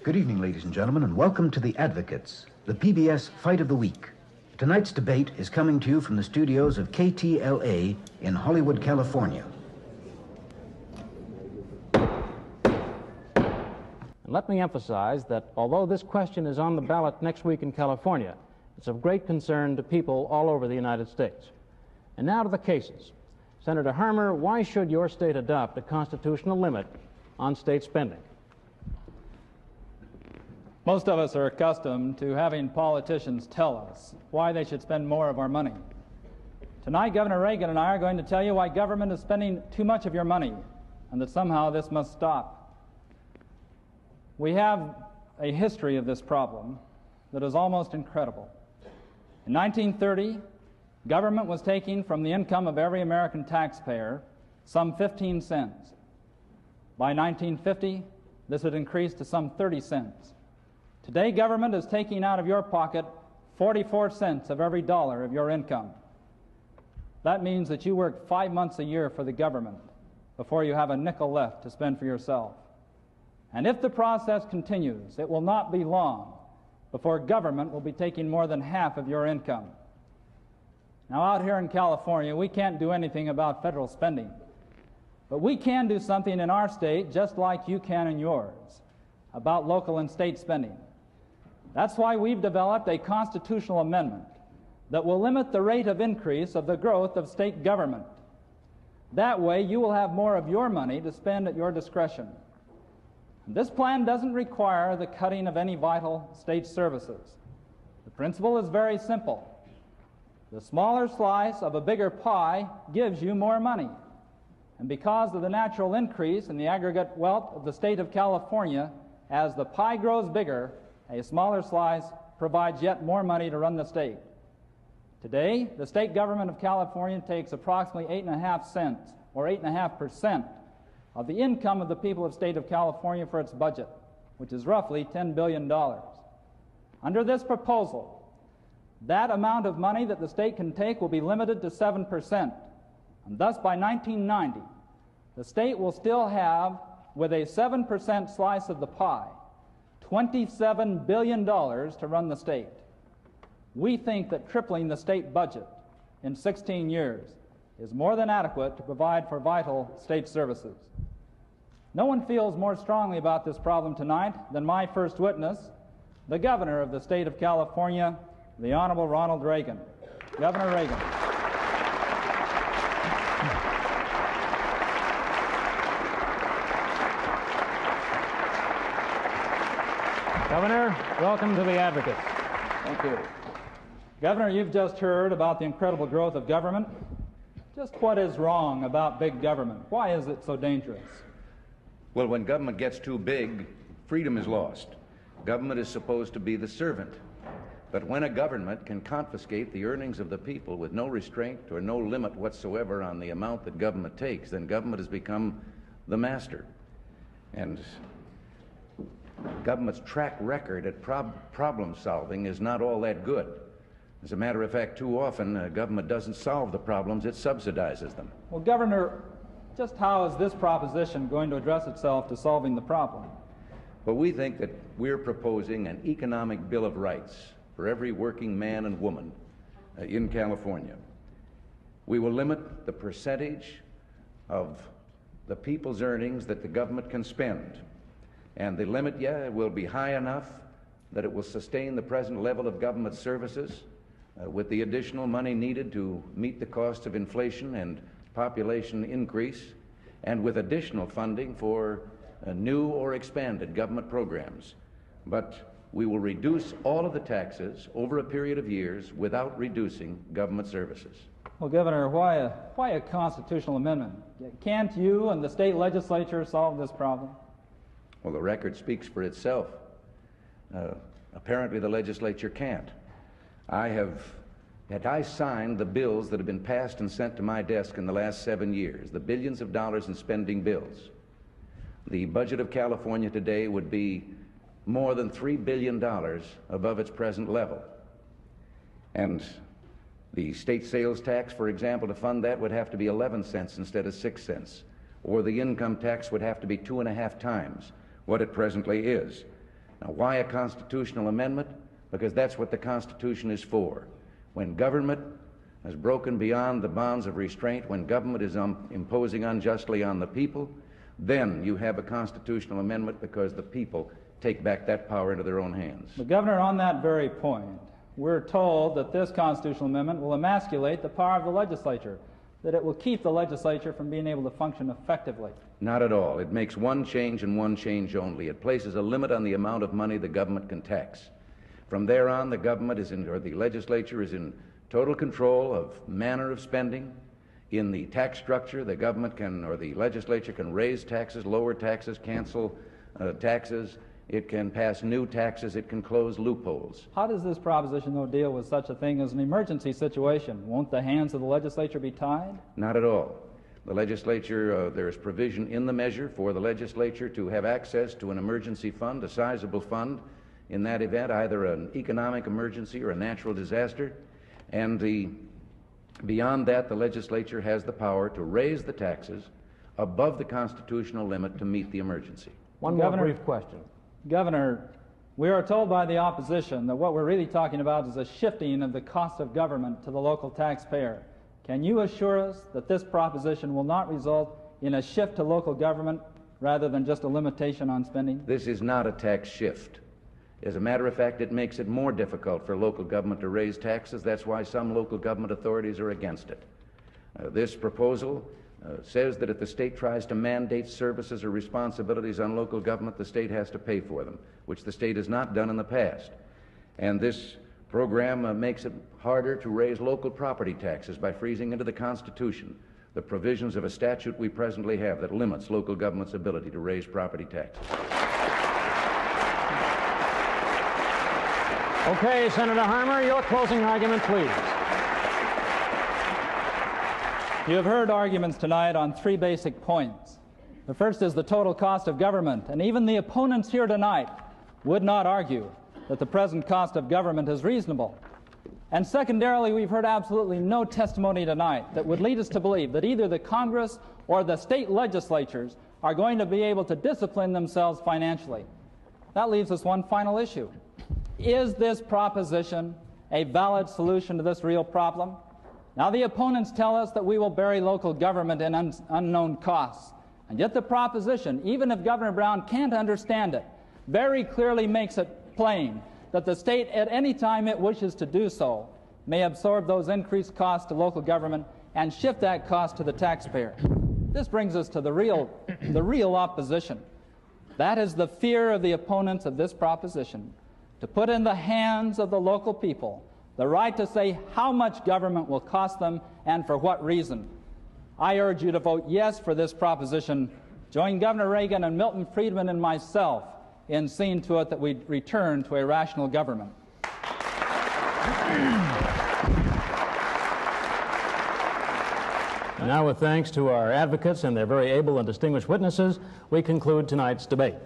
Good evening, ladies and gentlemen, and welcome to The Advocates, the PBS Fight of the Week. Tonight's debate is coming to you from the studios of KTLA in Hollywood, California. And let me emphasize that although this question is on the ballot next week in California, it's of great concern to people all over the United States. And now to the cases. Senator Harmer, why should your state adopt a constitutional limit on state spending? Most of us are accustomed to having politicians tell us why they should spend more of our money. Tonight, Governor Reagan and I are going to tell you why government is spending too much of your money and that somehow this must stop. We have a history of this problem that is almost incredible. In 1930, government was taking from the income of every American taxpayer some 15 cents. By 1950, this had increased to some 30 cents. Today, government is taking out of your pocket 44 cents of every dollar of your income. That means that you work 5 months a year for the government before you have a nickel left to spend for yourself. And if the process continues, it will not be long before government will be taking more than half of your income. Now, out here in California, we can't do anything about federal spending, but we can do something in our state, just like you can in yours, about local and state spending. That's why we've developed a constitutional amendment that will limit the rate of increase of the growth of state government. That way, you will have more of your money to spend at your discretion. This plan doesn't require the cutting of any vital state services. The principle is very simple. The smaller slice of a bigger pie gives you more money. And because of the natural increase in the aggregate wealth of the state of California, as the pie grows bigger, a smaller slice provides yet more money to run the state. Today, the state government of California takes approximately 8.5 cents, or 8.5%, of the income of the people of the state of California for its budget, which is roughly $10 billion. Under this proposal, that amount of money that the state can take will be limited to 7%. And thus, by 1990, the state will still have, with a 7% slice of the pie, $27 billion to run the state. We think that tripling the state budget in 16 years is more than adequate to provide for vital state services. No one feels more strongly about this problem tonight than my first witness, the governor of the state of California, the Honorable Ronald Reagan. Governor Reagan. Governor, welcome to The Advocates. Thank you. Governor, you've just heard about the incredible growth of government. Just what is wrong about big government? Why is it so dangerous? Well, when government gets too big, freedom is lost. Government is supposed to be the servant. But when a government can confiscate the earnings of the people with no restraint or no limit whatsoever on the amount that government takes, then government has become the master. And government's track record at problem solving is not all that good. As a matter of fact, too often, government doesn't solve the problems, it subsidizes them. Well, Governor, just how is this proposition going to address itself to solving the problem? Well, we think that we're proposing an economic bill of rights for every working man and woman in California. We will limit the percentage of the people's earnings that the government can spend. And the limit, will be high enough that it will sustain the present level of government services with the additional money needed to meet the cost of inflation and population increase, and with additional funding for new or expanded government programs. But we will reduce all of the taxes over a period of years without reducing government services. Well, Governor, why a constitutional amendment? Can't you and the state legislature solve this problem? Well, the record speaks for itself. Apparently the legislature can't. I signed the bills that have been passed and sent to my desk in the last 7 years, the billions of dollars in spending bills. The budget of California today would be more than $3 billion above its present level. And the state sales tax, for example, to fund that would have to be 11 cents instead of 6 cents. Or the income tax would have to be 2.5 times what it presently is. Now, why a constitutional amendment? Because that's what the Constitution is for. When government has broken beyond the bonds of restraint, when government is imposing unjustly on the people, then you have a constitutional amendment because the people take back that power into their own hands. But Governor, on that very point, we're told that this constitutional amendment will emasculate the power of the legislature, that it will keep the legislature from being able to function effectively. Not at all. It makes one change and one change only. It places a limit on the amount of money the government can tax. From there on, the government is in, or the legislature is in total control of manner of spending. In the tax structure, the government can, or the legislature can raise taxes, lower taxes, cancel taxes. It can pass new taxes. It can close loopholes. How does this proposition, though, deal with such a thing as an emergency situation? Won't the hands of the legislature be tied? Not at all. The legislature, there is provision in the measure for the legislature to have access to an emergency fund, a sizable fund, in that event, either an economic emergency or a natural disaster. And beyond that, the legislature has the power to raise the taxes above the constitutional limit to meet the emergency. One more brief question. Governor, we are told by the opposition that what we're really talking about is a shifting of the cost of government to the local taxpayer. Can you assure us that this proposition will not result in a shift to local government rather than just a limitation on spending? This is not a tax shift. As a matter of fact, it makes it more difficult for local government to raise taxes. That's why some local government authorities are against it. This proposal says that if the state tries to mandate services or responsibilities on local government, the state has to pay for them, which the state has not done in the past. And this program makes it harder to raise local property taxes by freezing into the Constitution the provisions of a statute we presently have that limits local government's ability to raise property taxes. Okay, Senator Harmer, your closing argument, please. You have heard arguments tonight on three basic points. The first is the total cost of government, and even the opponents here tonight would not argue that the present cost of government is reasonable. And secondarily, we've heard absolutely no testimony tonight that would lead us to believe that either the Congress or the state legislatures are going to be able to discipline themselves financially. That leaves us one final issue. Is this proposition a valid solution to this real problem? Now, the opponents tell us that we will bury local government in unknown costs. And yet the proposition, even if Governor Brown can't understand it, very clearly makes it plain that the state, at any time it wishes to do so, may absorb those increased costs to local government and shift that cost to the taxpayer. This brings us to the real opposition. That is the fear of the opponents of this proposition, to put in the hands of the local people the right to say how much government will cost them and for what reason. I urge you to vote yes for this proposition. Join Governor Reagan and Milton Friedman and myself in seeing to it that we return to a rational government. And now, with thanks to our advocates and their very able and distinguished witnesses, we conclude tonight's debate.